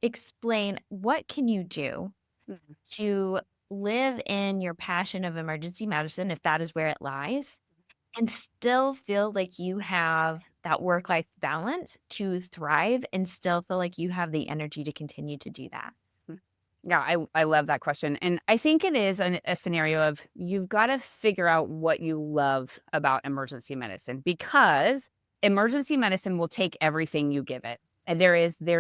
explain what can you do Mhm. to live in your passion of emergency medicine, if that is where it lies, and still feel like you have that work-life balance to thrive and still feel like you have the energy to continue to do that? Mm. Yeah, I love that question, and I think it is a scenario of you've gotta figure out what you love about emergency medicine because emergency medicine will take everything you give it, and there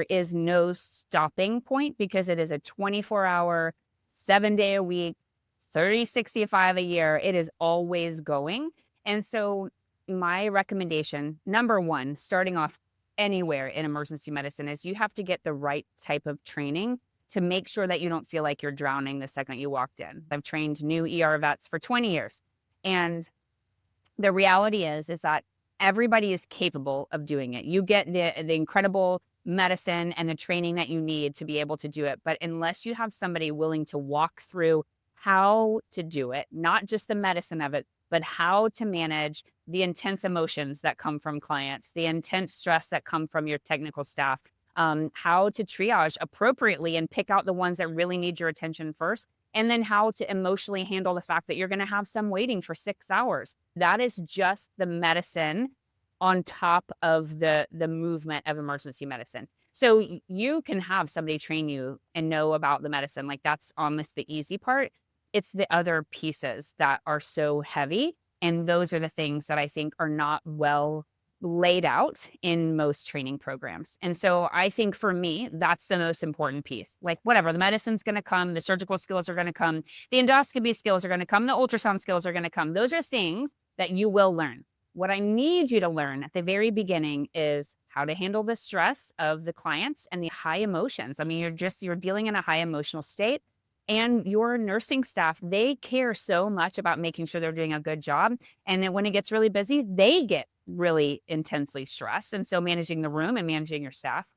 is no stopping point because it is a 24-hour, 7-day a week, 30, 65 a year. It is always going, and so my recommendation, number 1, starting off anywhere in emergency medicine is you have to get the right type of training to make sure that you don't feel like you're drowning the second you walked in. I've trained new ER vets for 20 years. And the reality is that everybody is capable of doing it. You get the incredible medicine and the training that you need to be able to do it. But unless you have somebody willing to walk through how to do it, not just the medicine of it, but how to manage the intense emotions that come from clients, the intense stress that come from your technical staff, how to triage appropriately and pick out the ones that really need your attention first, and then how to emotionally handle the fact that you're going to have some waiting for 6 hours. That is just the medicine on top of the movement of emergency medicine. So you can have somebody train you and know about the medicine. Like that's almost the easy part. It's the other pieces that are so heavy. And those are the things that I think are not well laid out in most training programs. And so I think for me, that's the most important piece. Like whatever, the medicine's going to come, the surgical skills are going to come, the endoscopy skills are going to come, the ultrasound skills are going to come. Those are things that you will learn. What I need you to learn at the very beginning is how to handle the stress of the clients and the high emotions. I mean, you're dealing in a high emotional state, and your nursing staff, they care so much about making sure they're doing a good job. And then when it gets really busy, they get really intensely stressed. And so managing the room and managing your staff.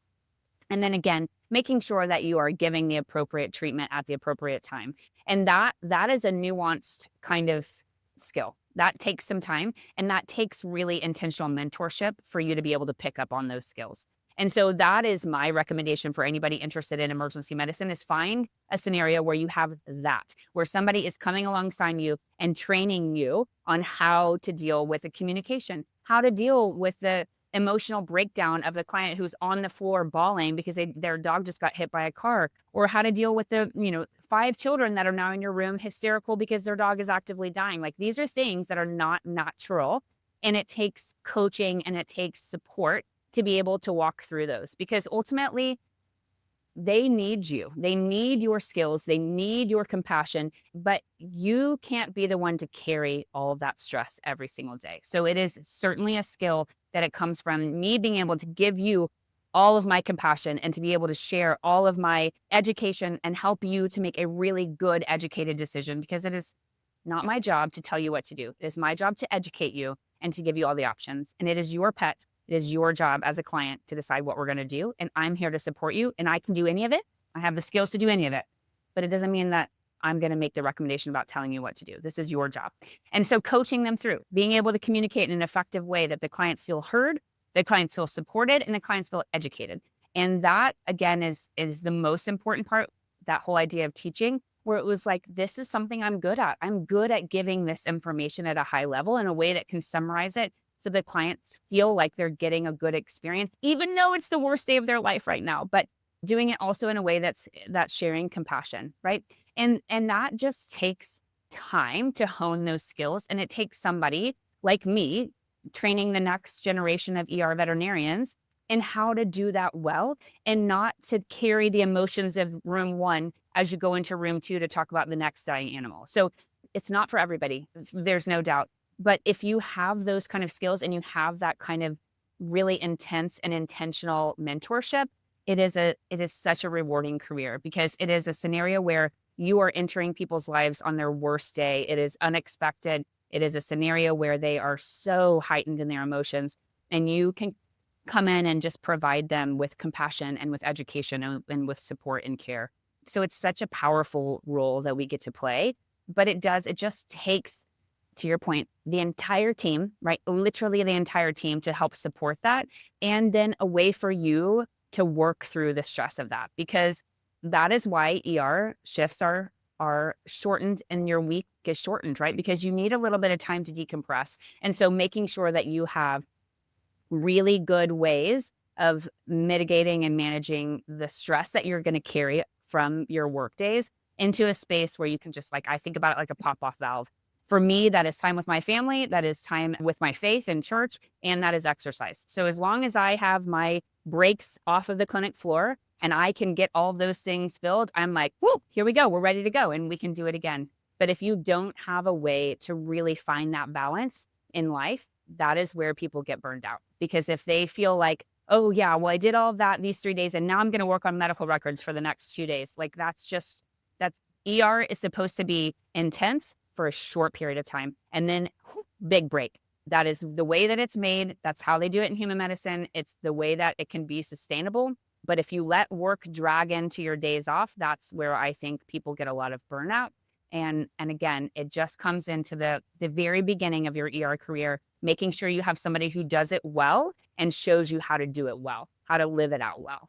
And then again, making sure that you are giving the appropriate treatment at the appropriate time. And that is a nuanced kind of skill. That takes some time and that takes really intentional mentorship for you to be able to pick up on those skills. And so that is my recommendation for anybody interested in emergency medicine is find a scenario where you have that, where somebody is coming alongside you and training you on how to deal with the communication, how to deal with the emotional breakdown of the client who's on the floor bawling because their dog just got hit by a car, or how to deal with the 5 children that are now in your room hysterical because their dog is actively dying. Like these are things that are not natural, and it takes coaching and it takes support to be able to walk through those because ultimately they need you. They need your skills. They need your compassion, but you can't be the one to carry all of that stress every single day. So it is certainly a skill that it comes from me being able to give you all of my compassion and to be able to share all of my education and help you to make a really good educated decision because it is not my job to tell you what to do. It is my job to educate you and to give you all the options. And it is your pet. It is your job as a client to decide what we're going to do. And I'm here to support you. And I can do any of it. I have the skills to do any of it. But it doesn't mean that I'm going to make the recommendation about telling you what to do. This is your job. And so coaching them through, being able to communicate in an effective way that the clients feel heard, the clients feel supported, and the clients feel educated. And that again is the most important part, that whole idea of teaching where it was like, this is something I'm good at. I'm good at giving this information at a high level in a way that can summarize it so the clients feel like they're getting a good experience, even though it's the worst day of their life right now, but doing it also in a way that's sharing compassion, right? And that just takes time to hone those skills. And it takes somebody like me training the next generation of ER veterinarians in how to do that well and not to carry the emotions of room one as you go into room two to talk about the next dying animal. So it's not for everybody. There's no doubt. But if you have those kind of skills and you have that kind of really intense and intentional mentorship, it is such a rewarding career because it is a scenario where you are entering people's lives on their worst day. It is unexpected. It is a scenario where they are so heightened in their emotions, and you can come in and just provide them with compassion and with education and with support and care. So it's such a powerful role that we get to play, but it just takes, to your point, the entire team, right? Literally the entire team to help support that. And then a way for you to work through the stress of that, because that is why ER shifts are shortened and your week is shortened, right? Because you need a little bit of time to decompress. And so making sure that you have really good ways of mitigating and managing the stress that you're going to carry from your work days into a space where you can just, like, I think about it like a pop off valve. For me, that is time with my family, that is time with my faith and church, and that is exercise. So as long as I have my breaks off of the clinic floor and I can get all of those things filled, I'm like, whoo, here we go. We're ready to go and we can do it again. But if you don't have a way to really find that balance in life, that is where people get burned out. Because if they feel like, oh, yeah, well, I did all of that these 3 days and now I'm going to work on medical records for the next 2 days. Like, that's ER is supposed to be intense for a short period of time and then whew, big break. That is the way that it's made. That's how they do it in human medicine. It's the way that it can be sustainable. But if you let work drag into your days off, that's where I think people get a lot of burnout. And again, it just comes into the very beginning of your ER career, making sure you have somebody who does it well and shows you how to do it well, how to live it out well.